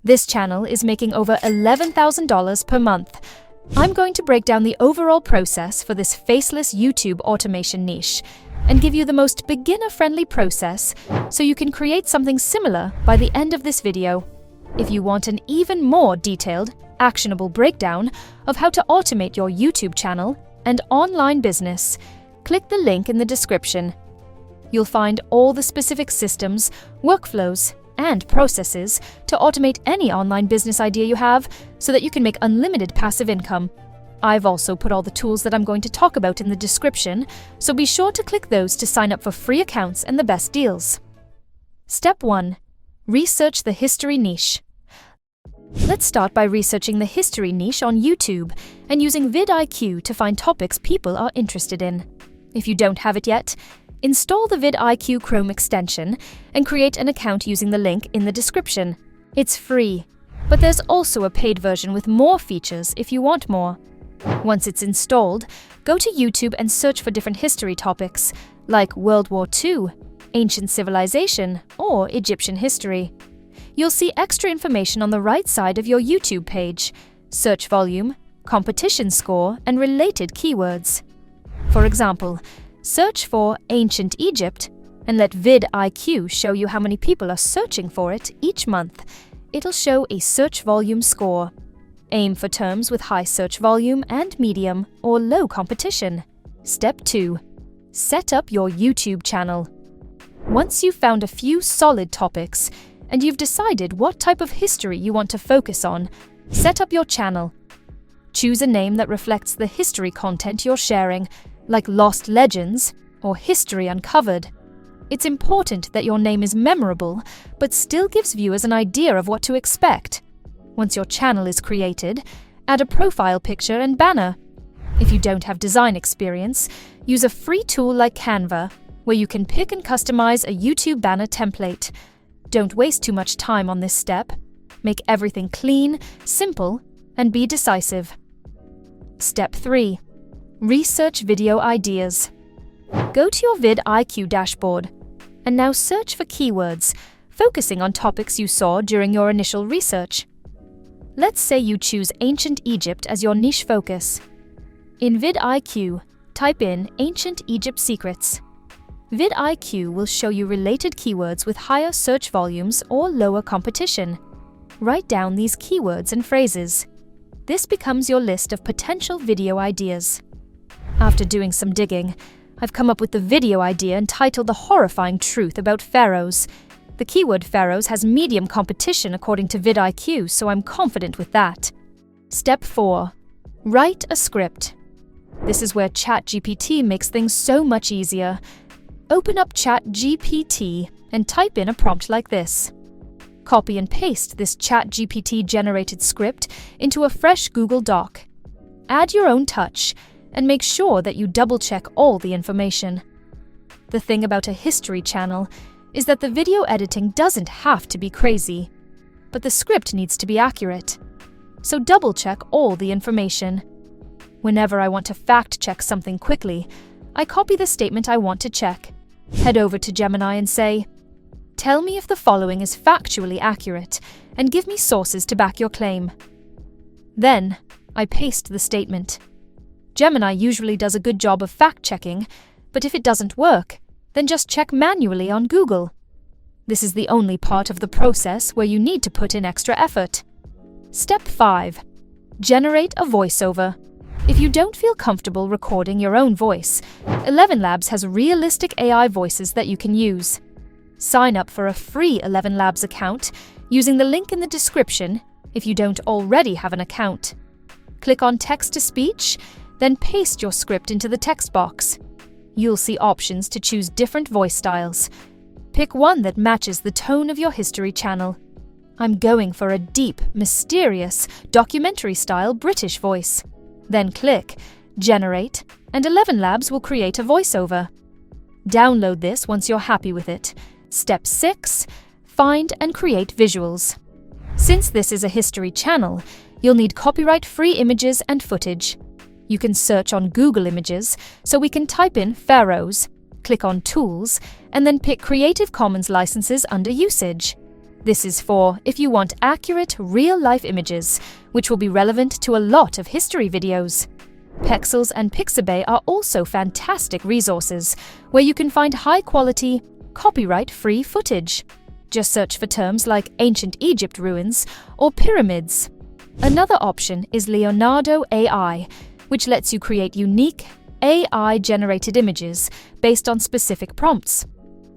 This channel is making over $11,000 per month. I'm going to break down the overall process for this faceless YouTube automation niche and give you the most beginner-friendly process so you can create something similar by the end of this video. If you want an even more detailed, actionable breakdown of how to automate your YouTube channel and online business, click the link in the description. You'll find all the specific systems, workflows, and processes to automate any online business idea you have so that you can make unlimited passive income. I've also put all the tools that I'm going to talk about in the description, so be sure to click those to sign up for free accounts and the best deals. Step 1. Research the history niche. Let's start by researching the history niche on YouTube and using vidIQ to find topics people are interested in. If you don't have it yet, install the vidIQ Chrome extension and create an account using the link in the description. It's free, but there's also a paid version with more features if you want more. Once it's installed, go to YouTube and search for different history topics like World War II, ancient civilization, or Egyptian history. You'll see extra information on the right side of your YouTube page, search volume, competition score, and related keywords. For example, search for Ancient Egypt and let vidIQ show you how many people are searching for it each month. It'll show a search volume score. Aim for terms with high search volume and medium or low competition. Step 2. Set up your YouTube channel. Once you've found a few solid topics and you've decided what type of history you want to focus on, set up your channel. Choose a name that reflects the history content you're sharing, like Lost Legends or History Uncovered. It's important that your name is memorable, but still gives viewers an idea of what to expect. Once your channel is created, add a profile picture and banner. If you don't have design experience, use a free tool like Canva, where you can pick and customize a YouTube banner template. Don't waste too much time on this step. Make everything clean, simple, and be decisive. Step 3. Research video ideas. Go to your vidIQ dashboard and now search for keywords, focusing on topics you saw during your initial research. Let's say you choose Ancient Egypt as your niche focus. In vidIQ, type in Ancient Egypt Secrets. vidIQ will show you related keywords with higher search volumes or lower competition. Write down these keywords and phrases. This becomes your list of potential video ideas. After doing some digging, I've come up with the video idea entitled The Horrifying Truth About Pharaohs. The keyword pharaohs has medium competition according to vidIQ, so I'm confident with that. Step 4. Write a script. This is where ChatGPT makes things so much easier. Open up ChatGPT and type in a prompt like this. Copy and paste this ChatGPT-generated script into a fresh Google Doc. Add your own touch and make sure that you double-check all the information. The thing about a history channel is that the video editing doesn't have to be crazy, but the script needs to be accurate. So double-check all the information. Whenever I want to fact-check something quickly, I copy the statement I want to check, head over to Gemini and say, "Tell me if the following is factually accurate, and give me sources to back your claim." Then, I paste the statement. Gemini usually does a good job of fact-checking, but if it doesn't work, then just check manually on Google. This is the only part of the process where you need to put in extra effort. Step 5. Generate a voiceover. If you don't feel comfortable recording your own voice, 11 Labs has realistic AI voices that you can use. Sign up for a free 11 Labs account using the link in the description if you don't already have an account. Click on Text-to-Speech, then paste your script into the text box. You'll see options to choose different voice styles. Pick one that matches the tone of your history channel. I'm going for a deep, mysterious, documentary-style British voice. Then click Generate, and 11 Labs will create a voiceover. Download this once you're happy with it. Step 6. Find and create visuals. Since this is a history channel, you'll need copyright-free images and footage. You can search on Google Images, so we can type in pharaohs, click on Tools, and then pick Creative Commons licenses under Usage. This is for if you want accurate, real-life images, which will be relevant to a lot of history videos. Pexels and Pixabay are also fantastic resources, where you can find high-quality, copyright-free footage. Just search for terms like ancient Egypt ruins or pyramids. Another option is Leonardo AI, which lets you create unique, AI-generated images based on specific prompts.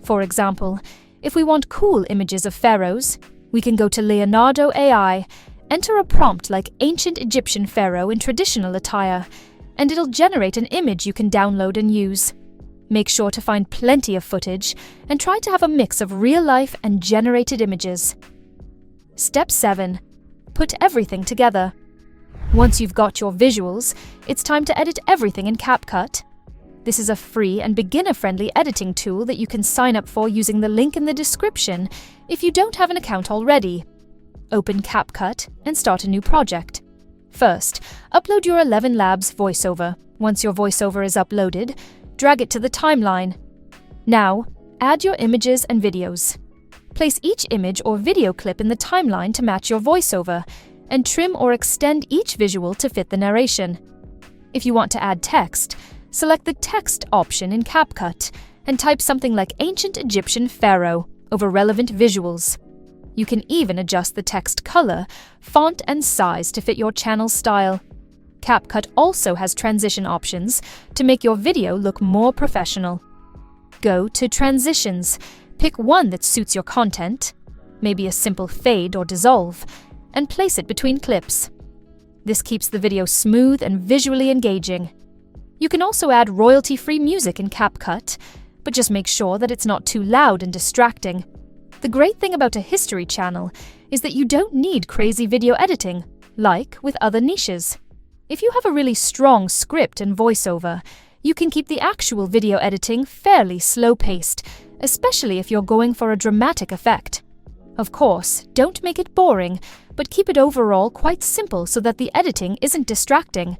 For example, if we want cool images of pharaohs, we can go to Leonardo AI, enter a prompt like ancient Egyptian pharaoh in traditional attire, and it'll generate an image you can download and use. Make sure to find plenty of footage and try to have a mix of real-life and generated images. Step 7. Put everything together. Once you've got your visuals, it's time to edit everything in CapCut. This is a free and beginner-friendly editing tool that you can sign up for using the link in the description if you don't have an account already. Open CapCut and start a new project. First, upload your 11 Labs voiceover. Once your voiceover is uploaded, drag it to the timeline. Now, add your images and videos. Place each image or video clip in the timeline to match your voiceover, and trim or extend each visual to fit the narration. If you want to add text, select the text option in CapCut and type something like ancient Egyptian pharaoh over relevant visuals. You can even adjust the text color, font, and size to fit your channel's style. CapCut also has transition options to make your video look more professional. Go to Transitions, pick one that suits your content, maybe a simple fade or dissolve, and place it between clips. This keeps the video smooth and visually engaging. You can also add royalty-free music in CapCut, but just make sure that it's not too loud and distracting. The great thing about a history channel is that you don't need crazy video editing, like with other niches. If you have a really strong script and voiceover, you can keep the actual video editing fairly slow-paced, especially if you're going for a dramatic effect. Of course, don't make it boring, but keep it overall quite simple so that the editing isn't distracting.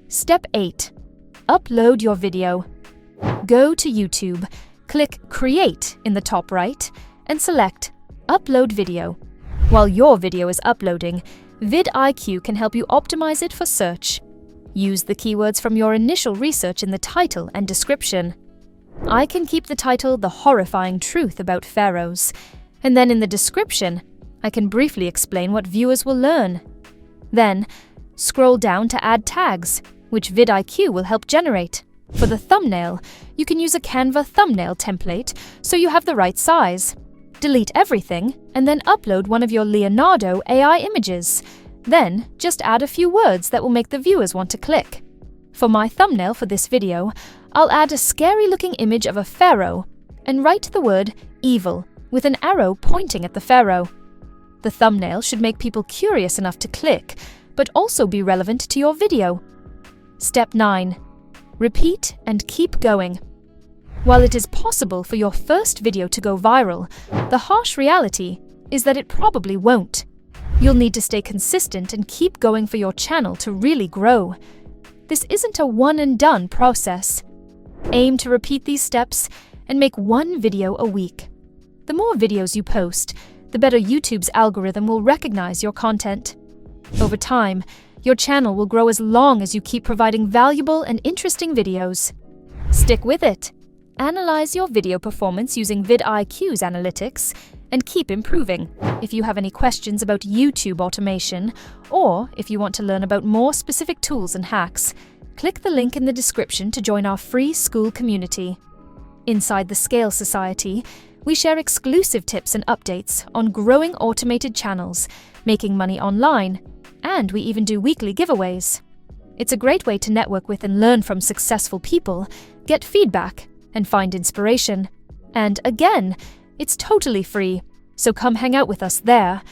Step 8. Upload your video. Go to YouTube, click Create in the top right, and select Upload Video. While your video is uploading, vidIQ can help you optimize it for search. Use the keywords from your initial research in the title and description. I can keep the title The Horrifying Truth About Pharaohs, and then in the description, I can briefly explain what viewers will learn. Then, scroll down to add tags, which vidIQ will help generate. For the thumbnail, you can use a Canva thumbnail template so you have the right size. Delete everything, and then upload one of your Leonardo AI images. Then, just add a few words that will make the viewers want to click. For my thumbnail for this video, I'll add a scary-looking image of a pharaoh and write the word evil with an arrow pointing at the pharaoh. The thumbnail should make people curious enough to click, but also be relevant to your video. Step 9. Repeat and keep going. While it is possible for your first video to go viral, the harsh reality is that it probably won't. You'll need to stay consistent and keep going for your channel to really grow. This isn't a one-and-done process. Aim to repeat these steps and make one video a week. The more videos you post, the better YouTube's algorithm will recognize your content. Over time, your channel will grow as long as you keep providing valuable and interesting videos. Stick with it. Analyze your video performance using vidIQ's analytics and keep improving. If you have any questions about YouTube automation, or if you want to learn about more specific tools and hacks, click the link in the description to join our free school community. Inside the Scale Society, we share exclusive tips and updates on growing automated channels, making money online, and we even do weekly giveaways. It's a great way to network with and learn from successful people, get feedback, and find inspiration. And again, it's totally free, so come hang out with us there.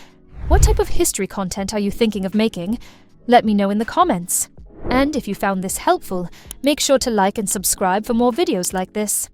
What type of history content are you thinking of making? Let me know in the comments. And if you found this helpful, make sure to like and subscribe for more videos like this.